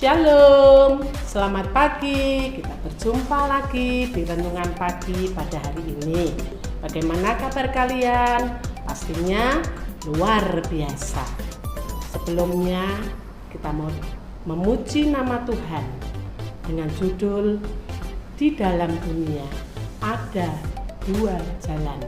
Shalom, selamat pagi. Kita berjumpa lagi di renungan pagi pada hari ini. Bagaimana kabar kalian? Pastinya luar biasa. Sebelumnya kita mau memuji nama Tuhan dengan judul Di Dalam Dunia Ada Dua Jalan.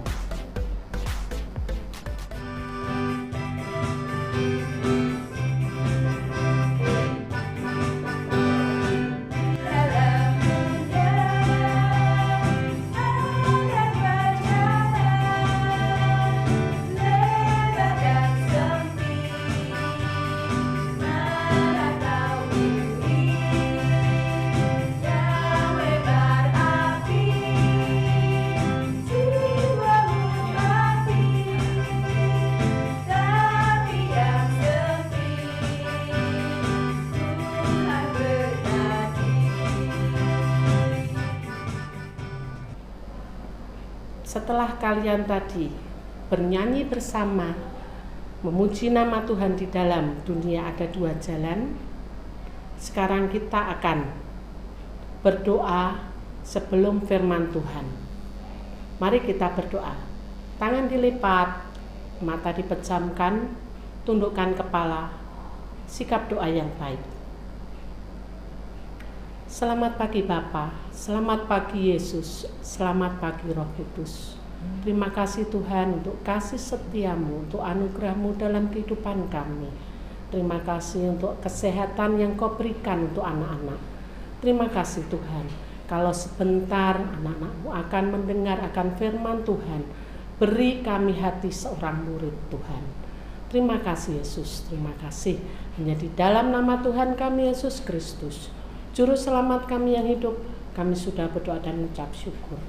Setelah kalian tadi bernyanyi bersama, memuji nama Tuhan di dalam dunia ada dua jalan, sekarang kita akan berdoa sebelum firman Tuhan. Mari kita berdoa. Tangan dilipat, mata dipejamkan, tundukkan kepala, sikap doa yang baik. Selamat pagi Bapa, selamat pagi Yesus, selamat pagi Roh Kudus. Terima kasih Tuhan untuk kasih setiamu, untuk anugerahmu dalam kehidupan kami. Terima kasih untuk kesehatan yang kau berikan untuk anak-anak. Terima kasih Tuhan, kalau sebentar anak-anakmu akan mendengar akan firman Tuhan, beri kami hati seorang murid Tuhan. Terima kasih Yesus, terima kasih. Hanya di dalam nama Tuhan kami Yesus Kristus, Juru Selamat kami yang hidup, kami sudah berdoa dan mengucap syukur.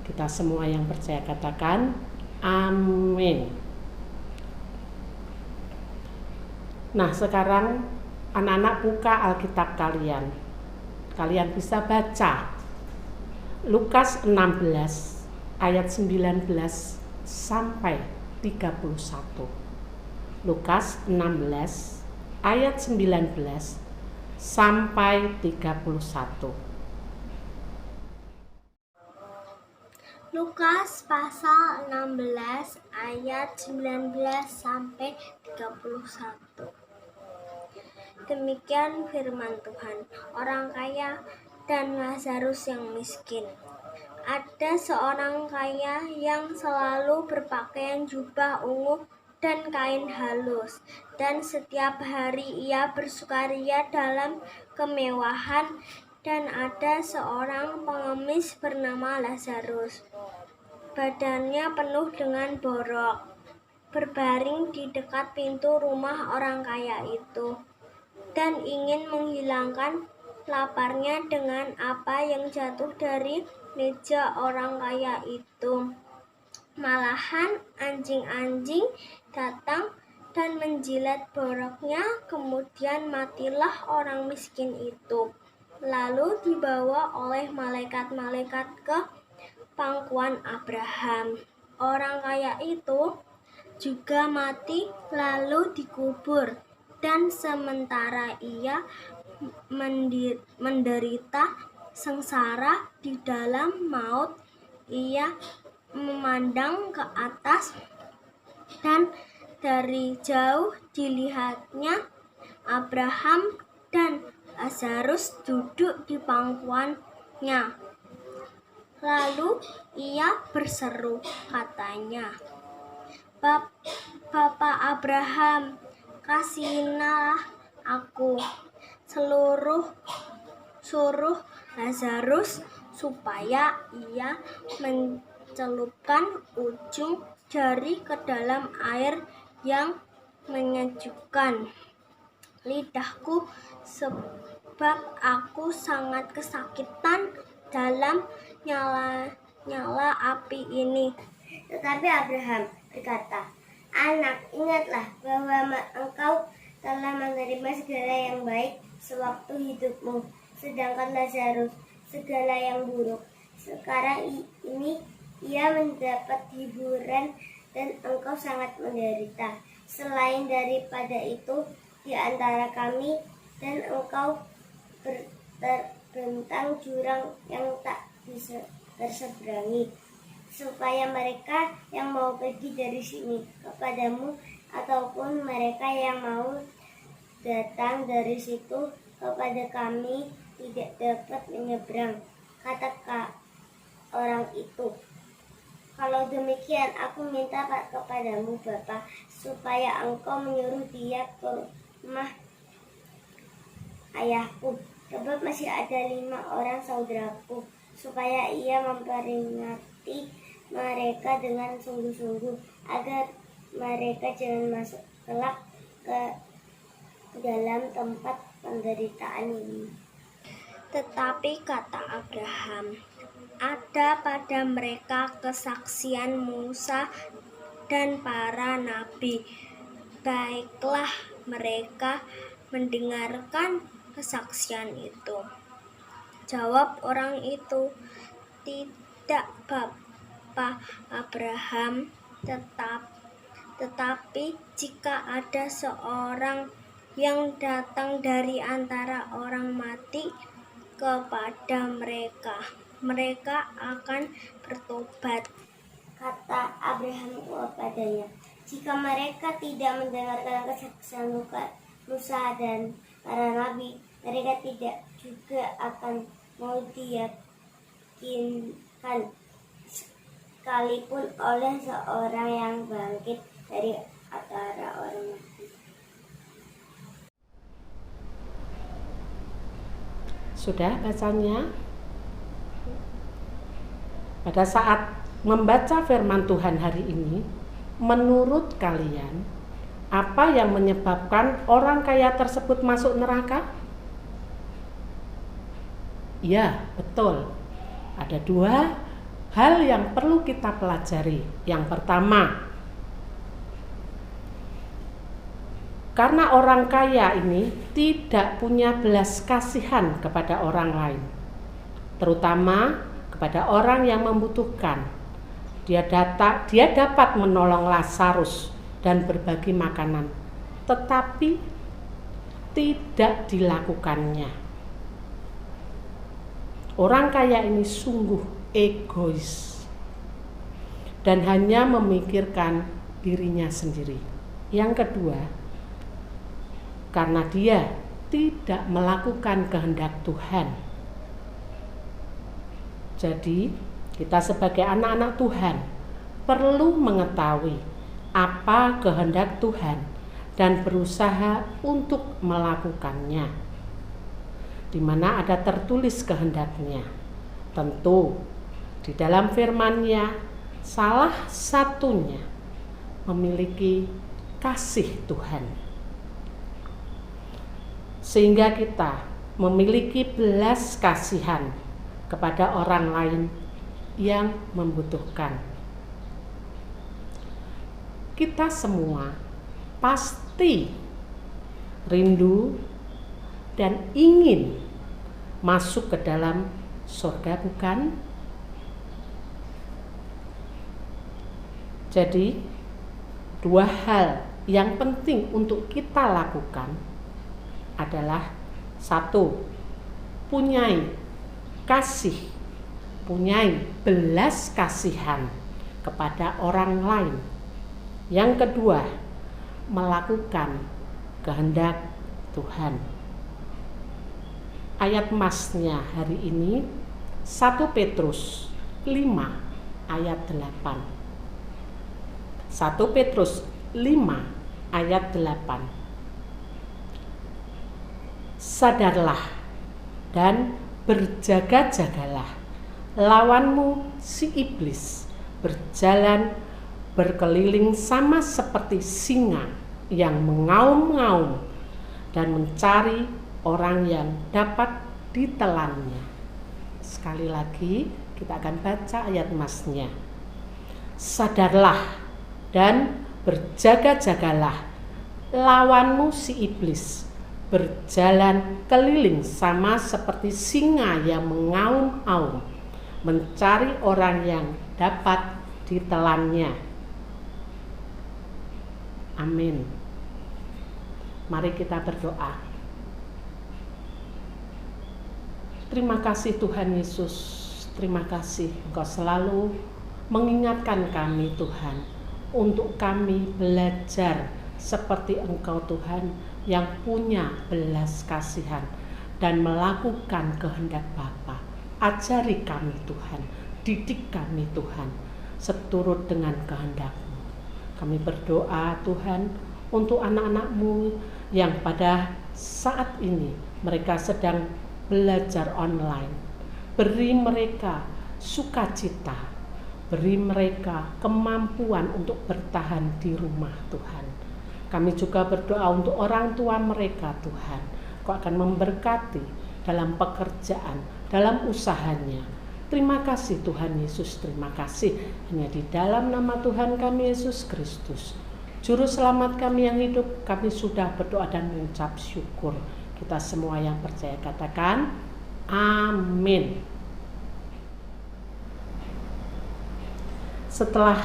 Kita semua yang percaya katakan amin. Nah, sekarang anak-anak buka Alkitab kalian. Kalian bisa baca Lukas 16 ayat 19 sampai 31. Lukas 16 ayat 19 sampai 31. Lukas pasal 16 ayat 19 sampai 31. Demikian firman Tuhan. Orang kaya dan Lazarus yang miskin. Ada seorang kaya yang selalu berpakaian jubah ungu dan kain halus, dan setiap hari ia bersukaria dalam kemewahan. Dan ada seorang pengemis bernama Lazarus, badannya penuh dengan borok, berbaring di dekat pintu rumah orang kaya itu, dan ingin menghilangkan laparnya dengan apa yang jatuh dari meja orang kaya itu. Malahan anjing-anjing datang dan menjilat boroknya, kemudian matilah orang miskin itu. Lalu dibawa oleh malaikat-malaikat ke pangkuan Abraham. Orang kaya itu juga mati lalu dikubur, dan sementara ia menderita sengsara di dalam maut, ia memandang ke atas, dan dari jauh dilihatnya Abraham dan Lazarus duduk di pangkuannya. Lalu ia berseru, katanya, Bapak Abraham, kasihilah aku, suruh Lazarus supaya ia mencelupkan ujung jari ke dalam air yang menyejukkan lidahku, sebab aku sangat kesakitan dalam nyala api ini. Tetapi Abraham berkata, Anak, ingatlah bahwa engkau telah menerima segala yang baik sewaktu hidupmu, sedangkan Lazarus segala yang buruk. Sekarang ini ia mendapat hiburan dan engkau sangat menderita. Selain daripada itu, di antara kami dan engkau terbentang jurang yang tak bisa terseberangi, supaya mereka yang mau pergi dari sini kepadamu ataupun mereka yang mau datang dari situ kepada kami tidak dapat menyeberang. Kata orang itu, kalau demikian aku minta kepadamu Bapa, supaya engkau menyuruh dia ke rumah ayahku, sebab masih ada 5 orang saudaraku, supaya ia memperingati mereka dengan sungguh-sungguh, agar mereka jangan masuk kelak ke dalam tempat penderitaan ini. Tetapi kata Abraham, ada pada mereka kesaksian Musa dan para nabi. Baiklah mereka mendengarkan kesaksian itu. Jawab orang itu, tidak Bapa Abraham, tetapi jika ada seorang yang datang dari antara orang mati kepada mereka akan bertobat. Kata Abraham kepadanya, jika mereka tidak mendengarkan kesaksian Musa dan para nabi, mereka tidak juga akan mau diyakinkan, sekalipun oleh seorang yang bangkit dari antara orang mati. Sudah bacanya? Pada saat membaca firman Tuhan hari ini, menurut kalian, apa yang menyebabkan orang kaya tersebut masuk neraka? Ya, betul. Ada 2 hal yang perlu kita pelajari. Yang pertama, karena orang kaya ini tidak punya belas kasihan kepada orang lain, terutama kepada orang yang membutuhkan. Dia dapat menolong Lazarus dan berbagi makanan, tetapi tidak dilakukannya. Orang kaya ini sungguh egois dan hanya memikirkan dirinya sendiri. Yang kedua, karena dia tidak melakukan kehendak Tuhan. Jadi, kita sebagai anak-anak Tuhan perlu mengetahui apa kehendak Tuhan dan berusaha untuk melakukannya. Di mana ada tertulis kehendaknya. Tentu di dalam firman-Nya salah satunya memiliki kasih Tuhan. Sehingga kita memiliki belas kasihan kepada orang lain yang membutuhkan. Kita semua pasti rindu dan ingin masuk ke dalam surga, bukan? Jadi, 2 hal yang penting untuk kita lakukan adalah 1, punyai belas kasihan kepada orang lain. Yang kedua, melakukan kehendak Tuhan. Ayat masnya hari ini 1 Petrus 5 ayat 8. 1 Petrus 5 ayat 8. Sadarlah dan berjaga-jagalah, lawanmu si iblis berjalan berkeliling sama seperti singa yang mengaum-ngaum dan mencari orang yang dapat ditelannya. Sekali lagi kita akan baca ayat masnya. Sadarlah dan berjaga-jagalah, lawanmu si iblis berjalan keliling sama seperti singa yang mengaum-ngaum mencari orang yang dapat ditelannya. Amin. Mari kita berdoa. Terima kasih Tuhan Yesus, terima kasih Engkau selalu mengingatkan kami Tuhan, untuk kami belajar seperti Engkau Tuhan yang punya belas kasihan dan melakukan kehendak Bapa. Ajari kami Tuhan, didik kami Tuhan, seturut dengan kehendak-Mu. Kami berdoa Tuhan untuk anak-anak-Mu yang pada saat ini mereka sedang belajar online. Beri mereka sukacita, beri mereka kemampuan untuk bertahan di rumah Tuhan. Kami juga berdoa untuk orang tua mereka Tuhan. Kau akan memberkati dalam pekerjaan, dalam usahanya. Terima kasih Tuhan Yesus, terima kasih. Hanya di dalam nama Tuhan kami Yesus Kristus, Juru Selamat kami yang hidup, kami sudah berdoa dan mengucap syukur. Kita semua yang percaya katakan amin. Setelah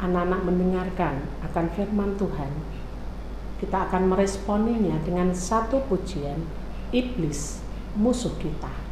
anak-anak mendengarkan akan firman Tuhan, kita akan meresponinya dengan satu pujian, Iblis Musuh Kita.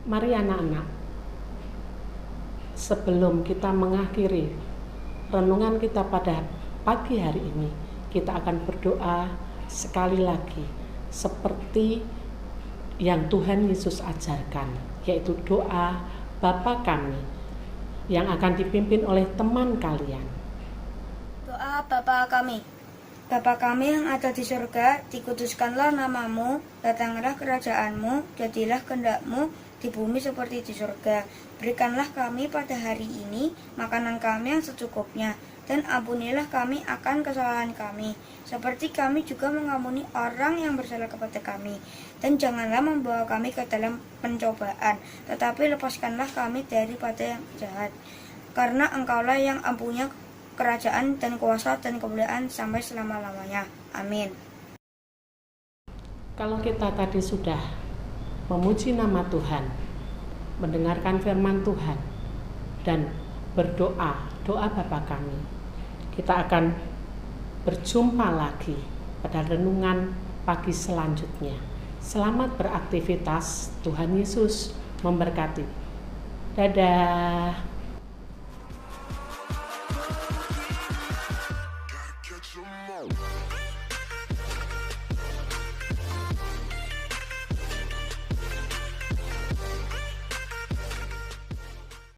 Mari anak-anak, sebelum kita mengakhiri renungan kita pada pagi hari ini, kita akan berdoa sekali lagi seperti yang Tuhan Yesus ajarkan, yaitu doa Bapa kami yang akan dipimpin oleh teman kalian. Doa Bapa kami. Bapa kami yang ada di surga, dikuduskanlah namamu, datanglah kerajaanmu, jadilah kehendak-Mu di bumi seperti di surga. Berikanlah kami pada hari ini makanan kami yang secukupnya, dan ampunilah kami akan kesalahan kami, seperti kami juga mengampuni orang yang bersalah kepada kami. Dan janganlah membawa kami ke dalam pencobaan, tetapi lepaskanlah kami daripada yang jahat. Karena Engkaulah yang punya kerajaan dan kuasa dan kemuliaan sampai selama-lamanya. Amin. Kalau kita tadi sudah memuji nama Tuhan, mendengarkan firman Tuhan, dan berdoa, doa Bapa kami, kita akan berjumpa lagi pada renungan pagi selanjutnya. Selamat beraktivitas, Tuhan Yesus memberkati. Dadah.